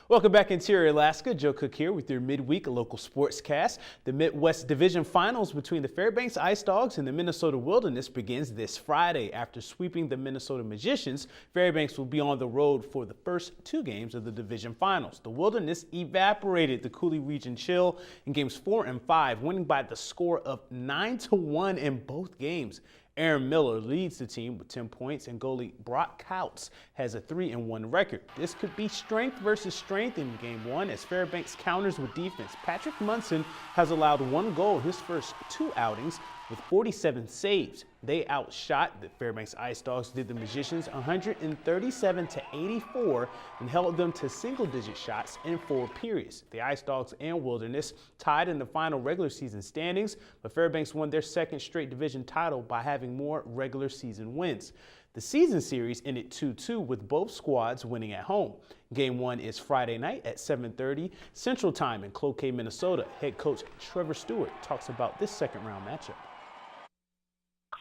Welcome back, Interior Alaska. Joe Cook here with your midweek local sportscast. The Midwest Division Finals between the Fairbanks Ice Dogs and the Minnesota Wilderness begins this Friday. After sweeping the Minnesota Magicians, Fairbanks will be on the road for the first two games of the Division Finals. The Wilderness evaporated the Coulee Region Chill in games 4 and 5, winning by the score of 9-1 in both games. Aaron Miller leads the team with 10 points, and goalie Brock Couts has a 3-1 record. This could be strength versus strength in game one as Fairbanks counters with defense. Patrick Munson has allowed one goal in his first two outings with 47 saves. They outshot the Fairbanks Ice Dogs, did the Magicians 137-84 and held them to single-digit shots in 4 periods. The Ice Dogs and Wilderness tied in the final regular season standings, but Fairbanks won their second straight division title by having more regular season wins. The season series ended 2-2 with both squads winning at home. Game 1 is Friday night at 7:30 Central Time in Cloquet, Minnesota. Head coach Trevor Stewart talks about this second-round matchup.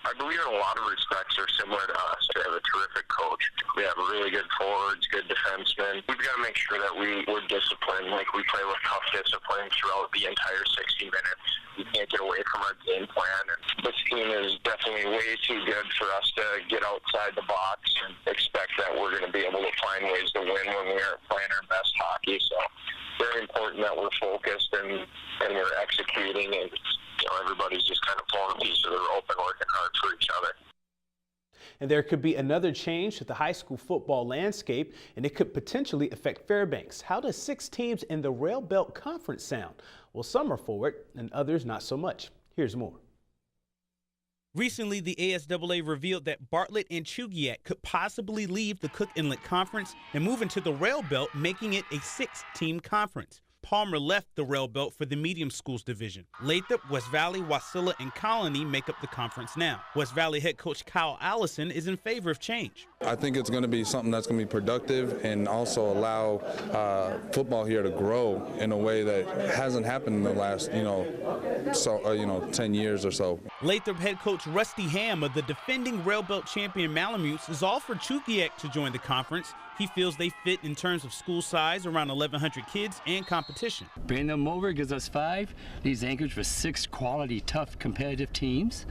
I believe in a lot of respects are similar to us. We have a terrific coach. We have really good forwards, good defensemen. We've got to make sure that we're disciplined, like we play with tough discipline throughout the entire 60 minutes. We can't get away from our game plan. And this team is definitely way too good for us to get outside the box and expect that we're going to be able to find ways to win when we aren't playing our best hockey. So very important that we're focused and we're executing, and everybody's just kind of pulling a piece of their open, working hard for each other. And there could be another change to the high school football landscape, and it could potentially affect Fairbanks. How does 6 teams in the Rail Belt Conference sound? Well, some are for it and others not so much. Here's more. Recently, the ASAA revealed that Bartlett and Chugiak could possibly leave the Cook Inlet Conference and move into the Rail Belt, making it a 6-team conference. Palmer left the Rail Belt for the Medium Schools Division. Lathrop, West Valley, Wasilla, and Colony make up the conference now. West Valley head coach Kyle Allison is in favor of change. I think it's going to be something that's going to be productive and also allow football here to grow in a way that hasn't happened in the last, 10 years or so. Lathrop head coach Rusty Ham of the defending Rail Belt champion Malamutes is all for Chugiak to join the conference. He feels they fit in terms of school size, around 1,100 kids, and competition. Bring them over gives us 5. Leaves Anchorage with 6 quality, tough, competitive teams.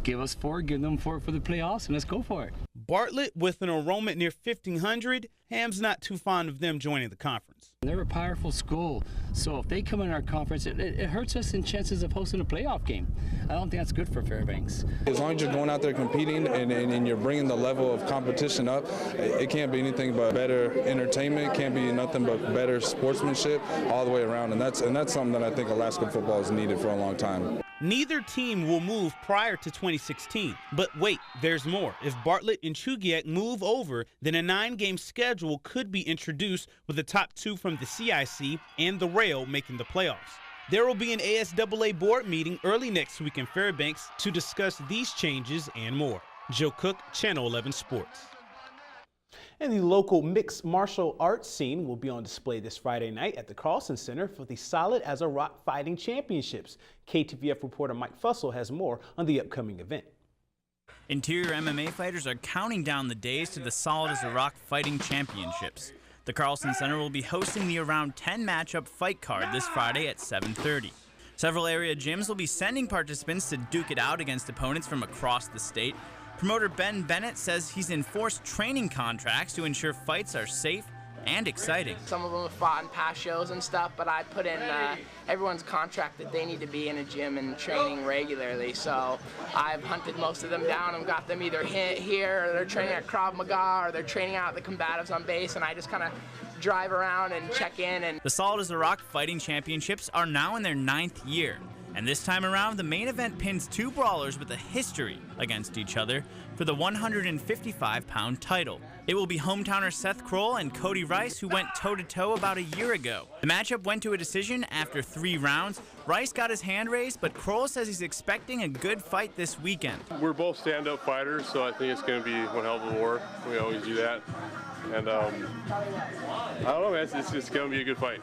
Give us 4, give them 4 for the playoffs, and let's go for it. Bartlett, with an enrollment near 1,500, Ham's not too fond of them joining the conference. They're a powerful school, so if they come in our conference, it hurts us in chances of hosting a playoff game. I don't think that's good for Fairbanks. As long as you're going out there competing and you're bringing the level of competition up, it can't be anything but better entertainment, can't be nothing but better sportsmanship all the way around, and that's something that I think Alaska football has needed for a long time. Neither team will move prior to 2016. But wait, there's more. If Bartlett and Chugiak move over, then a 9-game schedule could be introduced with the top 2 from the CIC and the Rail making the playoffs. There will be an ASAA board meeting early next week in Fairbanks to discuss these changes and more. Joe Cook, Channel 11 Sports. And the local mixed martial arts scene will be on display this Friday night at the Carlson Center for the Solid as a Rock Fighting Championships. KTVF reporter Mike Fussell has more on the upcoming event. Interior MMA fighters are counting down the days to the Solid as a Rock Fighting Championships. The Carlson Center will be hosting the around 10 matchup fight card this Friday at 7:30. Several area gyms will be sending participants to duke it out against opponents from across the state. Promoter Ben Bennett says he's enforced training contracts to ensure fights are safe and exciting. Some of them have fought in past shows and stuff, but I put in everyone's contract that they need to be in a gym and training regularly. So I've hunted most of them down and got them either here, or they're training at Krav Maga, or they're training out the combatives on base, and I just kind of drive around and check in. And the Solid as a Rock Fighting Championships are now in their 9th year. And this time around, the main event pins 2 brawlers with a history against each other for the 155-pound title. It will be hometowner Seth Kroll and Cody Rice, who went toe-to-toe about a year ago. The matchup went to a decision after 3 rounds. Rice got his hand raised, but Kroll says he's expecting a good fight this weekend. We're both stand-up fighters, so I think it's going to be one hell of a war. We always do that. And I don't know, man, it's just going to be a good fight.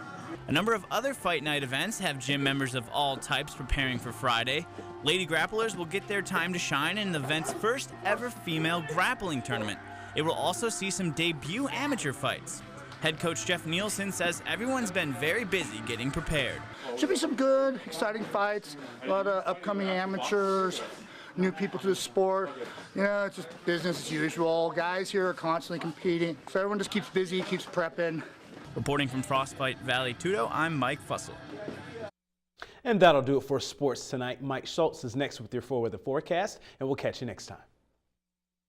A number of other Fight Night events have gym members of all types preparing for Friday. Lady Grapplers will get their time to shine in the event's first ever female grappling tournament. It will also see some debut amateur fights. Head coach Jeff Nielsen says everyone's been very busy getting prepared. Should be some good, exciting fights, a lot of upcoming amateurs, new people to the sport. You know, it's just business as usual. Guys here are constantly competing, so everyone just keeps busy, keeps prepping. Reporting from Frostbite Valley Tudo, I'm Mike Fussell. And that'll do it for sports tonight. Mike Schultz is next with your 4-weather forecast, and we'll catch you next time.